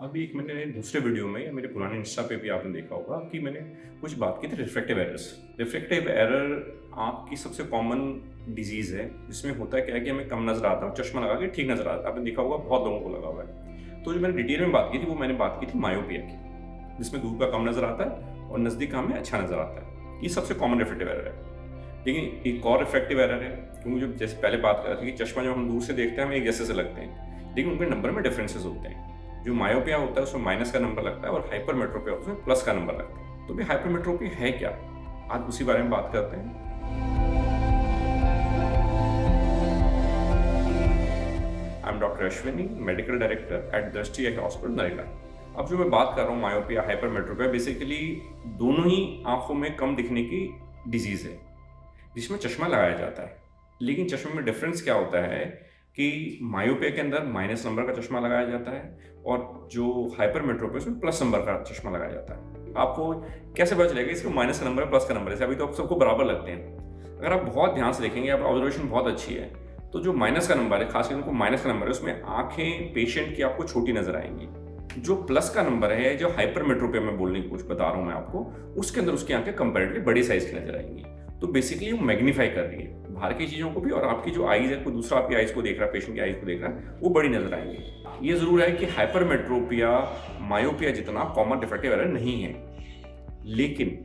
अभी एक मैंने दूसरे वीडियो में या मेरे पुराने इंस्टा पे भी आपने देखा होगा कि मैंने कुछ बात की थी रिफ्रैक्टिव एरर्स। रिफ्रैक्टिव एरर आँख की सबसे कॉमन डिजीज़ है, जिसमें होता क्या है कि हमें कम नज़र आता है और चश्मा लगा के ठीक नज़र आता है। आपने देखा होगा बहुत लोगों को लगा हुआ है। तो जो मैंने डिटेल में बात की थी वो मैंने बात की थी मायोपिया की, जिसमें दूर का कम नज़र आता है और नज़दीक का हमें अच्छा नज़र आता है। ये सबसे कॉमन रिफ्रैक्टिव एरर है। लेकिन एक और रिफ्रैक्टिव एरर है, क्योंकि जो जैसे पहले बात कर रहे थे कि चश्मा जब हम दूर से देखते हैं हमें एक जैसे से लगते हैं, लेकिन उनके नंबर में डिफरेंसेस होते हैं। जो मायोपिया होता है उसमें माइनस का नंबर लगता है और हाइपरमेट्रोपिया होता है उसमें प्लस का नंबर लगता है। तो भी हाइपरमेट्रोपी है क्या, आज उसी बारे में बात करते हैं। I am doctor Ashwini, medical director at दृष्टि आई हॉस्पिटल नरेला। अब जो मैं बात कर रहा हूँ मायोपिया हाइपरमेट्रोपिया, बेसिकली दोनों ही आंखों में कम दिखने की डिजीज है जिसमें चश्मा लगाया जाता है। लेकिन चश्मे में डिफरेंस क्या होता है कि मायोपिया के अंदर माइनस नंबर का चश्मा लगाया जाता है और जो हाइपरमेट्रोपिया उसमें प्लस नंबर का चश्मा लगाया जाता है। आपको कैसे पता चलेगा इसको माइनस का नंबर है प्लस का नंबर है? अभी तो आप सबको बराबर लगते हैं। अगर आप बहुत ध्यान से देखेंगे, आप ऑब्जर्वेशन बहुत अच्छी है, तो जो माइनस का नंबर है, खासकर उनको माइनस का नंबर है, उसमें आंखें पेशेंट की आपको छोटी नजर आएंगी। जो प्लस का नंबर है, जो हाइपरमेट्रोपिया में बोलने की कुछ बता रहा हूं मैं आपको, उसके अंदर उसकी आंखें कंपैरेटिवली बड़ी साइज की नजर आएंगी। तो बेसिकली वो मैग्नीफाई कर रही है बाहर की चीजों को भी, और आपकी जो आईज है, कोई दूसरा आपकी आईज को देख रहा है, पेशेंट की आईज को देख रहा है, वो बड़ी नजर आएंगी। ये जरूर है कि हाइपरमेट्रोपिया मायोपिया जितना कॉमन रिफ्रैक्टिव एरर नहीं है, लेकिन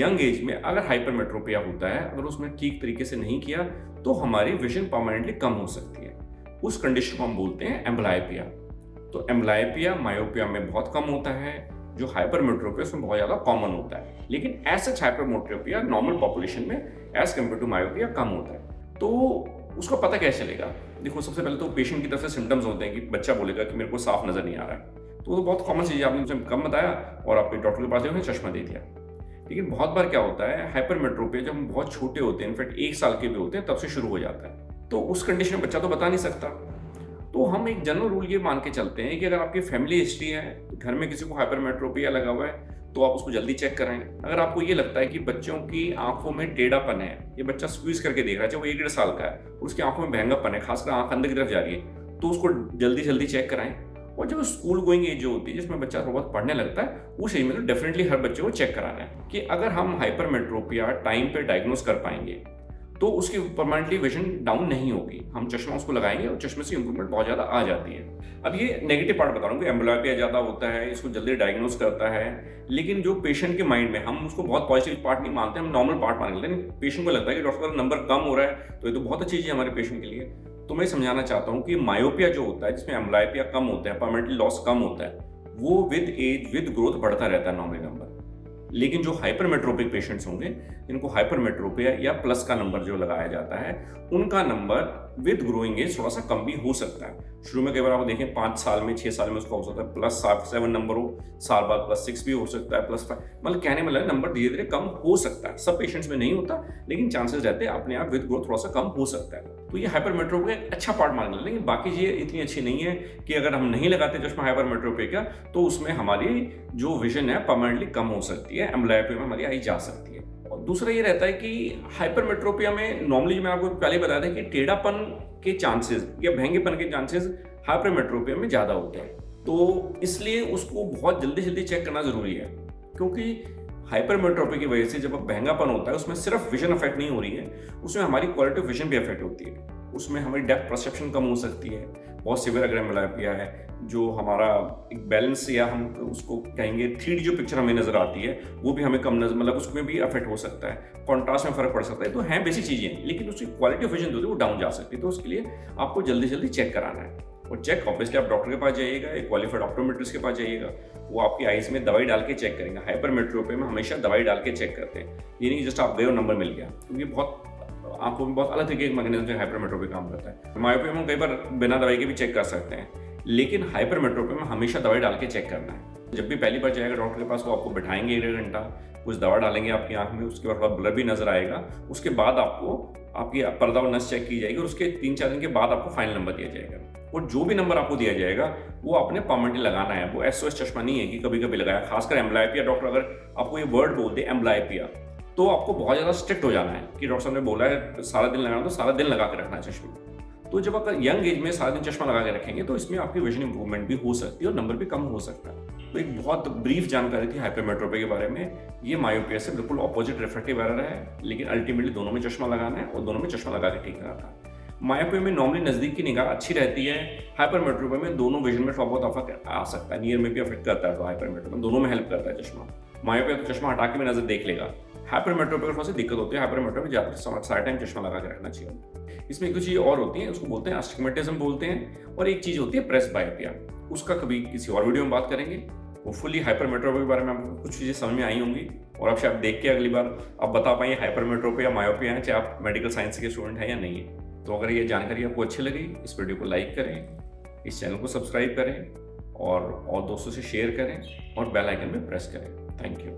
यंग एज में अगर हाइपरमेट्रोपिया होता है, अगर उसमें ठीक तरीके से नहीं किया, तो हमारी विजन परमानेंटली कम हो सकती है। उस कंडीशन को हम बोलते हैं एम्ब्लायोपिया। तो एम्ब्लायोपिया मायोपिया में बहुत कम होता है, जो हाइपरमेट्रोपिया उसमें बहुत ज्यादा कॉमन होता है। लेकिन as such hypermetropia normal population में एज कम्पेयर टू मायोपिया कम होता है। तो उसका पता कैसे चलेगा? देखो, सबसे पहले तो पेशेंट की तरफ से सिम्टम्स होते हैं कि बच्चा बोलेगा कि मेरे को साफ नजर नहीं आ रहा है, तो वो बहुत कॉमन चीज है, आपने मुझे कम बताया और आपके डॉक्टर के पास गए, चश्मा दे दिया। लेकिन बहुत बार क्या होता है, हाइपरमेट्रोपिया जब हम बहुत छोटे होते हैं, इनफैक्ट 1 साल के भी होते हैं, तब से शुरू हो जाता है। तो उस कंडीशन में बच्चा तो बता नहीं सकता। तो हम एक जनरल रूल ये मान के चलते हैं कि अगर आपकी फैमिली हिस्ट्री है, घर में किसी को हाइपरमेट्रोपिया लगा हुआ है, तो आप उसको जल्दी चेक कराएं। अगर आपको ये लगता है कि बच्चों की आंखों में टेढ़ापन है, ये बच्चा स्क्वीज करके देख रहा है, चाहे वो 1 डेढ़ साल का है, उसकी आंखों में भैंगापन है, खासकर आंख अंदर की तरफ जा रही है, तो उसको जल्दी जल्दी चेक कराएं। और जब स्कूल गोइंग एज जो होती है, जिसमें बच्चा थोड़ा बहुत पढ़ने लगता है, उस एज में तो डेफिनेटली हर बच्चे को चेक कराना है कि अगर हम हाइपरमेट्रोपिया टाइम पे डायग्नोस कर पाएंगे तो उसकी परमानेंटली विजन डाउन नहीं होगी। हम चश्मा उसको लगाएंगे और चश्मे से इंप्रूवमेंट बहुत ज्यादा आ जाती है। अब ये नेगेटिव पार्ट बता रहा हूँ कि एम्ब्लायोपिया ज्यादा होता है, इसको जल्दी डायग्नोस करता है, लेकिन जो पेशेंट के माइंड में हम उसको बहुत पॉजिटिव पार्ट नहीं मानते, हम नॉर्मल पार्ट मान लेते हैं। पेशेंट को लगता है कि डॉक्टर साहब नंबर कम हो रहा है, तो ये तो बहुत अच्छी चीज है हमारे पेशेंट के लिए। तो मैं समझाना चाहता हूँ कि मायोपिया जो होता है, जिसमें एम्ब्लायोपिया कम होता है, परमानेंटली लॉस कम होता है, वो विद एज विद ग्रोथ बढ़ता रहता है नॉर्मल नंबर। लेकिन जो हाइपरमेट्रोपिक पेशेंट्स होंगे, इनको हाइपरमेट्रोपिया या प्लस का नंबर जो लगाया जाता है, उनका नंबर विद ग्रोइंग एज थोड़ा सा कम भी हो सकता है। शुरू में कई बार आप देखें 5 साल में 6 साल में उसका हो सकता है +7 नंबर हो, साल बाद +6 भी हो सकता है, +5, मतलब कहने में नंबर धीरे धीरे कम हो सकता है। सब पेशेंट्स में नहीं होता, लेकिन चांसेस रहते हैं अपने आप विद ग्रोथ थोड़ा सा कम हो सकता है। तो ये हाइपरमेट्रोपिया एक अच्छा पार्ट मान लें, लेकिन बाकी चीजें इतनी अच्छी नहीं है कि अगर हम नहीं लगाते चश्मा हाइपरमेट्रोपिया का, तो उसमें हमारी जो विजन है परमानेंटली कम हो सकती है, एम्ब्लायोपिया में हमारी आई जा सकती है। और दूसरा ये रहता है कि हाइपरमेट्रोपिया में नॉर्मली मैं आपको पहले बताया था कि टेढ़ापन के चांसेस या भैंगेपन के चांसेस हाइपरमेट्रोपिया में ज्यादा होते हैं। तो इसलिए उसको बहुत जल्दी जल्दी चेक करना जरूरी है, क्योंकि हाइपरमेट्रोपिया की वजह से जब भैंगापन होता है, उसमें सिर्फ विजन अफेक्ट नहीं हो रही है, उसमें हमारी क्वालिटी ऑफ विजन भी अफेक्ट होती है। उसमें हमारी डेप्थ परसेप्शन कम हो सकती है। बहुत सिवियर अगर एम्ब्लायोपिया है, जो हमारा एक बैलेंस या हम उसको कहेंगे 3D जो पिक्चर हमें नजर आती है, वो भी हमें कम नजर, मतलब उसमें भी अफेक्ट हो सकता है, कॉन्ट्रास्ट में फर्क पड़ सकता है। तो हैं बेसिक चीजें, लेकिन उसकी क्वालिटी ऑफ विजन जो है वो डाउन जा सकती है। तो उसके लिए आपको जल्दी जल्दी चेक कराना है। और चेक ऑब्वियसली आप डॉक्टर के पास जाइएगा, एक क्वालिफाइड ऑप्टोमेट्रिस्ट के पास जाइएगा, वो आपकी आईज में दवाई डाल के चेक करेंगे। हाइपरमेट्रोपिया में हमेशा दवाई डाल के चेक करते हैं, ये नहीं जस्ट आप गए और नंबर मिल गया, क्योंकि बहुत आंखों में बहुत अलग तरीके के मैकेनिज्म से हाइपरमेट्रोपिया काम करता है। मायोपिया में कई बार बिना दवाई के भी चेक कर सकते हैं, लेकिन हाइपरमेट्रोपिया में हमेशा दवाई डाल के चेक करना है। जब भी पहली बार जाएगा डॉक्टर के पास, वो आपको बिठाएंगे 1 डेढ़ घंटा, कुछ दवा डालेंगे आपकी आंख में, उसके बाद ब्लर भी नजर आएगा, उसके बाद आपको आपकी पर्दा और नस चेक की जाएगी, और उसके 3-4 दिन के बाद आपको फाइनल नंबर दिया जाएगा। और जो भी नंबर आपको दिया जाएगा वो आपने परमानेंटली लगाना है। वो SOS चश्मा नहीं है कि कभी कभी लगाया। खासकर एम्ब्लायोपिया, डॉक्टर अगर आपको ये वर्ड बोल दे एम्ब्लायोपिया, तो आपको बहुत ज्यादा स्ट्रिक्ट हो जाना है कि डॉक्टर साहब ने बोला है सारा दिन लगाना, तो सारा दिन लगा के रखना है चश्मे। तो जब आप यंग एज में सारा दिन चश्मा लगा के रखेंगे तो इसमें आपकी विजन इंप्रूवमेंट भी हो सकती है और नंबर भी कम हो सकता है। तो एक बहुत ब्रीफ जानकारी थी हाइपरमेट्रोपिया के बारे में। ये मायोपिया से बिल्कुल ऑपोजिट रिफ्रैक्टिव एरर है, लेकिन अल्टीमेटली दोनों में चश्मा लगाना है और दोनों में चश्मा लगा के ठीक कराना है। मायोपिया में नॉर्मली नज़दीक की निगाह अच्छी रहती है, हाइपरमेट्रोपिया में दोनों विजन में थोड़ा बहुत अफेक्ट आ सकता है, नियर में भी अफेक्ट करता है। तो हाइपरमेट्रोपिया में दोनों में हेल्प करता है चश्मा। मायोपिया तो चश्मा हटा के भी नजर देख लेगा, हाइपरमेट्रोपिया थोड़ा सी दिक्कत होती है। हाइपरमेट्रोपिया में ज़्यादा सारा टाइम चश्मा लगा के रखना चाहिए। इसमें कुछ चीज़ और होती है, उसको बोलते हैं अस्टिग्मेटिज्म बोलते हैं, और एक चीज़ होती है प्रेस बायोपिया। उसका कभी किसी और वीडियो में बात करेंगे। वो फुली हाइपरमेट्रोपिया के बारे में आपको कुछ चीज़ें समझ में आई होंगी, और अब आप देख के अगली बार आप बता पाएंगे हाइपरमेट्रोपिया मायोपिया है, चाहे आप मेडिकल साइंस के स्टूडेंट हैं या नहीं है। तो अगर ये जानकारी आपको अच्छी लगी, इस वीडियो को लाइक करें, इस चैनल को सब्सक्राइब करें और दोस्तों से शेयर करें और बेल आइकन पे प्रेस करें। Thank you.